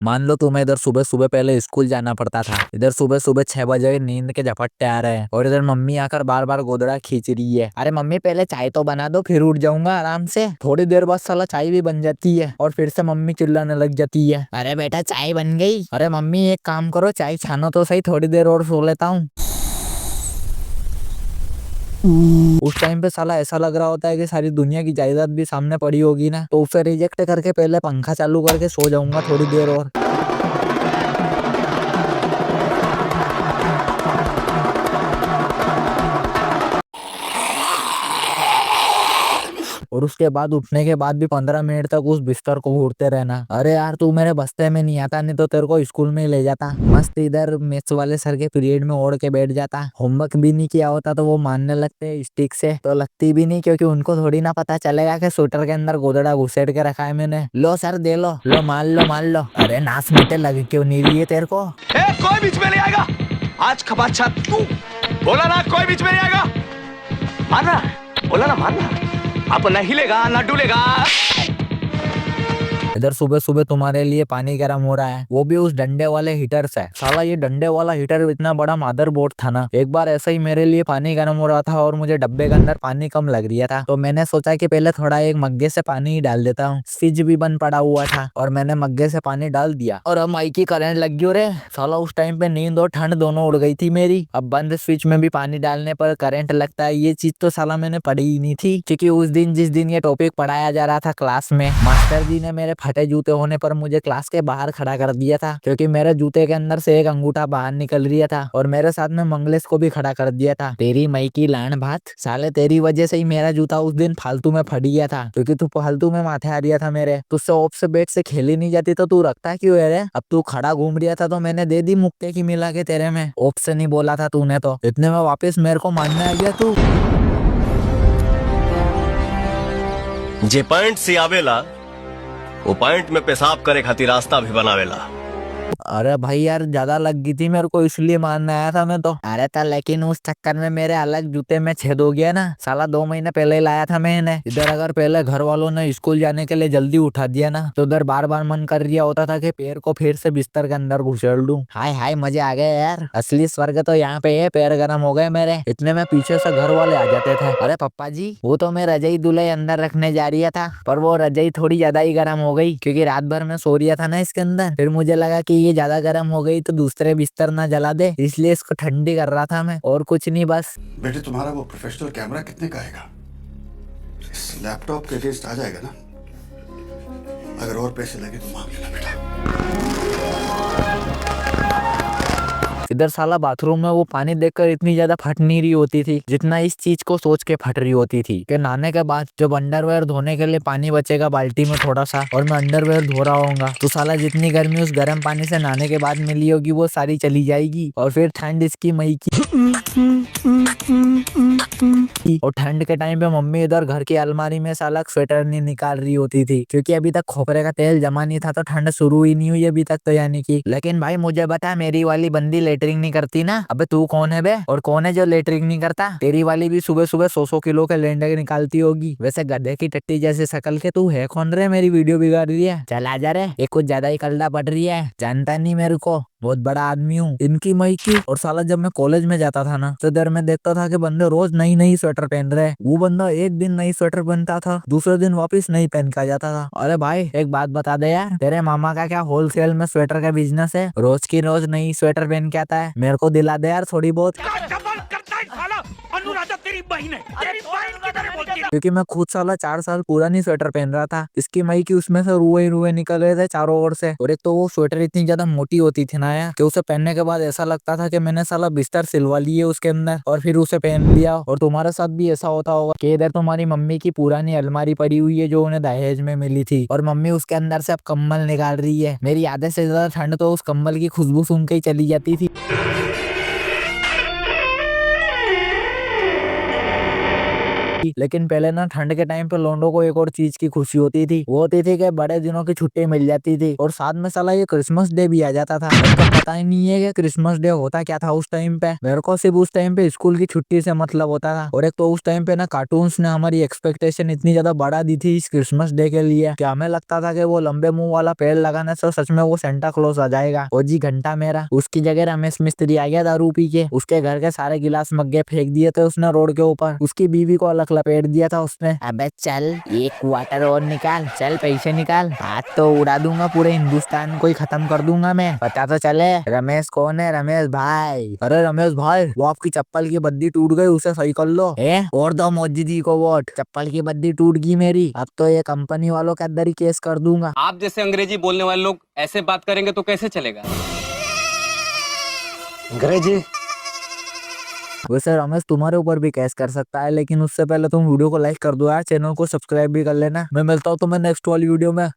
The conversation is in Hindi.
मान लो तुम्हें इधर सुबह सुबह पहले स्कूल जाना पड़ता था, इधर सुबह सुबह 6 बजे नींद के झपट्टे आ रहे हैं और इधर मम्मी आकर बार बार गोदड़ा खींच रही है। अरे मम्मी पहले चाय तो बना दो, फिर उठ जाऊंगा आराम से। थोड़ी देर बाद साला चाय भी बन जाती है और फिर से मम्मी चिल्लाने लग जाती है, अरे बेटा चाय बन गई। अरे मम्मी एक काम करो, चाय छानो तो सही, थोड़ी देर और सो लेता हूँ। उस टाइम पे साला ऐसा लग रहा होता है कि सारी दुनिया की जायदाद भी सामने पड़ी होगी ना, तो उसे रिजेक्ट करके पहले पंखा चालू करके सो जाऊंगा थोड़ी देर और। और उसके बाद उठने के बाद भी 15 मिनट तक उस बिस्तर को घूरते रहना। अरे यार तू मेरे बस्ते में नहीं आता, नहीं तो तेरे को स्कूल में ही ले जाता। मस्त इधर मैथ्स वाले सर के पीरियड में ओढ़ के बैठ जाता। होमवर्क भी नहीं किया होता तो वो मानने लगते स्टिक से, तो लगती भी नहीं क्योंकि उनको थोड़ी ना पता चलेगा कि स्वेटर के अंदर गोदड़ा घुसेड़ के रखा है मैंने। लो सर दे लो मान लो मान लो। अरे नाच मीटे लग क्यों नहीं रही है तेरे को? कोई बीच में नहीं आएगा आज खबाच्छा तू बोला ना, कोई बीच में नहीं आएगा। मानना बोला ना, मानना। अब न हिलेगा न डुलेगा। इधर सुबह सुबह तुम्हारे लिए पानी गर्म हो रहा है, वो भी उस डंडे वाले हीटर से। साला ये डंडे वाला हीटर इतना बड़ा मदरबोर्ड था ना। एक बार ऐसा ही मेरे लिए पानी गर्म हो रहा था और मुझे डब्बे के अंदर पानी कम लग रहा था, तो मैंने सोचा कि पहले थोड़ा एक मग्गे से पानी ही डाल देता हूँ। स्विच भी बंद पड़ा हुआ था और मैंने मग्गे से पानी डाल दिया और अब माइक की करंट लग गई। रे साला उस टाइम पे नींद और ठंड दोनों उड़ गई थी मेरी। अब बंद स्विच में भी पानी डालने पर करंट लगता है, ये चीज तो साला मैंने पढ़ी ही नहीं थी। क्योंकि उस दिन जिस दिन ये टॉपिक पढ़ाया जा रहा था क्लास में, मास्टर जी ने मेरे फटे जूते होने पर मुझे क्लास के बाहर खड़ा कर दिया था, क्योंकि मेरे जूते के अंदर से एक अंगूठा बाहर निकल रहा था। और मेरे साथ में मंगलेश को भी खड़ा कर दिया था। तेरी मई की लान भात, साले तेरी वजह से ही मेरा जूता उस दिन फालतू में फट गया था, क्योंकि तू फालतू में माथे आ रहा था मेरे। तुझसे ऑफ से बेट से खेली नहीं जाती तो तू रखता क्यों है रे? अब तू खड़ा घूम रहा था तो मैंने दे दी मुक्के की मिला के तेरे में। ऑफ से नहीं बोला था तूने तो, इतने में वापस मेरे को मानने आ गया तू। जे पॉइंट से आवेला वो पॉइंट में पेशाब करे खातिर रास्ता भी बनावेला। अरे भाई यार ज्यादा लग गई थी मेरे को, इसलिए मारने आया था मैं तो। अरे था लेकिन उस चक्कर में मेरे अलग जूते में छेद हो गया ना। साला 2 महीने पहले ही लाया था मैंने। इधर अगर पहले घर वालों ने स्कूल जाने के लिए जल्दी उठा दिया ना, तो उधर बार बार मन कर रिया होता था कि पैर को फिर से बिस्तर के अंदर घुसेड़ लूं। हाय हाय मजे आ गए यार, असली स्वर्ग तो यहाँ पे है। पैर गर्म हो गए मेरे, इतने में पीछे से घर वाले आ जाते थे। अरे पप्पा जी, वो तो मैं रजाई दूल्हे अंदर रखने जा रही था, पर वो रजाई थोड़ी ज्यादा ही गर्म हो गई, क्योंकि रात भर में सो रिया था ना इसके अंदर। फिर मुझे लगा कि ये ज्यादा गर्म हो गई तो दूसरे बिस्तर ना जला दे, इसलिए इसको ठंडी कर रहा था मैं, और कुछ नहीं बस। बेटे तुम्हारा वो प्रोफेशनल कैमरा कितने का आएगा? इस लैपटॉप के अगेंस्ट आ जाएगा ना? अगर और पैसे लगे तो मांग लेना बेटा। इधर साला बाथरूम में वो पानी देखकर इतनी ज्यादा फट नहीं रही होती थी जितना इस चीज को सोच के फट रही होती थी कि नहाने के बाद जब अंडरवेयर धोने के लिए पानी बचेगा बाल्टी में थोड़ा सा, और मैं अंडरवेयर धो रहा होऊंगा, तो साला जितनी गर्मी उस गर्म पानी से नहाने के बाद मिली होगी वो सारी चली जाएगी। और फिर ठंड इसकी मई की। और ठंड के टाइम पे मम्मी इधर घर की अलमारी में साला स्वेटर नहीं निकाल रही होती थी, क्योंकि अभी तक खोपरे का तेल जमा नहीं था, तो ठंड शुरू ही नहीं हुई अभी तक तो, यानी कि। लेकिन भाई मुझे बता, मेरी वाली बंदी लेटरिंग नहीं करती ना? अबे तू कौन है बे, और कौन है जो लेटरिंग नहीं करता? तेरी वाली भी सुबह सुबह 100 किलो के लेंडे निकालती होगी। वैसे गधे की टट्टी जैसे शकल के तू है कौन रे, मेरी वीडियो बिगाड़ रही है? चल आ जा रे, ये कुछ ज्यादा ही कल्ला पड़ रही है, जानता नहीं मेरे को, बहुत बड़ा आदमी हूँ इनकी मई की। और साला जब मैं कॉलेज में जाता था ना, तो इधर मैं देखता था कि बंदे रोज नई नई स्वेटर पहन रहे। वो बंदा एक दिन नई स्वेटर पहनता था, दूसरे दिन वापस नई पहन के आ जाता था। अरे भाई एक बात बता दे यार, तेरे मामा का क्या होलसेल में स्वेटर का बिजनेस है? रोज की रोज नई स्वेटर पहन के आता है, मेरे को दिला दे यार थोड़ी बहुत। क्योंकि मैं खुद साला 4 साल पुरानी स्वेटर पहन रहा था, इसकी मई की उसमें से रुए रुए निकल रहे थे चारों ओर से। और एक तो वो स्वेटर इतनी ज्यादा मोटी होती थी ना यार, कि उसे पहनने के बाद ऐसा लगता था कि मैंने साला बिस्तर सिलवा लिए उसके अंदर और फिर उसे पहन लिया। और तुम्हारे साथ भी ऐसा होता होगा कि इधर तुम्हारी मम्मी की पुरानी अलमारी पड़ी हुई है जो उन्हें दहेज में मिली थी, और मम्मी उसके अंदर से अब कम्बल निकाल रही है। मेरी आधे से ज्यादा ठंड तो उस कम्बल की खुशबू सुन के ही चली जाती थी। लेकिन पहले ना ठंड के टाइम पे लोंडो को एक और चीज की खुशी होती थी, वो होती थी कि बड़े दिनों की छुट्टी मिल जाती थी और साथ में साला ये क्रिसमस डे भी आ जाता था। मेरे को पता ही नहीं है कि क्रिसमस डे होता क्या था उस टाइम पे। मेरे को सिर्फ उस टाइम पे स्कूल की छुट्टी से मतलब होता था। और एक तो उस टाइम पे ना कार्टून्स ने हमारी एक्सपेक्टेशन इतनी ज्यादा बढ़ा दी थी इस क्रिसमस डे के लिए कि हमें लगता था कि वो लंबे मुंह वाला पेड़ लगाने से सच में वो सेंटा क्लॉज आ जाएगा। ओ जी घंटा मेरा, उसकी जगह रमेश मिस्त्री आ गया दारू पी के, उसके घर के सारे गिलास मग्गे फेंक दिए थे उसने रोड के ऊपर, उसकी बीवी को अलग लपेट दिया था उसने। अबे चल एक क्वार्टर और निकाल, चल पैसे निकाल, आज तो उड़ा दूंगा पूरे हिंदुस्तान को ही खत्म कर दूंगा मैं। पता तो चले रमेश कौन है, रमेश भाई। अरे रमेश भाई, वो आपकी चप्पल की बद्दी टूट गई, उसे सही कर लो। और दो मोदी जी को वोट, चप्पल की बद्दी टूट गई मेरी, अब तो ये कंपनी वालों के अंदर ही केस कर दूंगा। आप जैसे अंग्रेजी बोलने वाले लोग ऐसे बात करेंगे तो कैसे चलेगा? अंग्रेजी वैसे रमेश तुम्हारे ऊपर भी केस कर सकता है, लेकिन उससे पहले तुम वीडियो को लाइक कर दो यार, चैनल को सब्सक्राइब भी कर लेना। मैं मिलता हूँ तुम्हें नेक्स्ट वाली वीडियो में।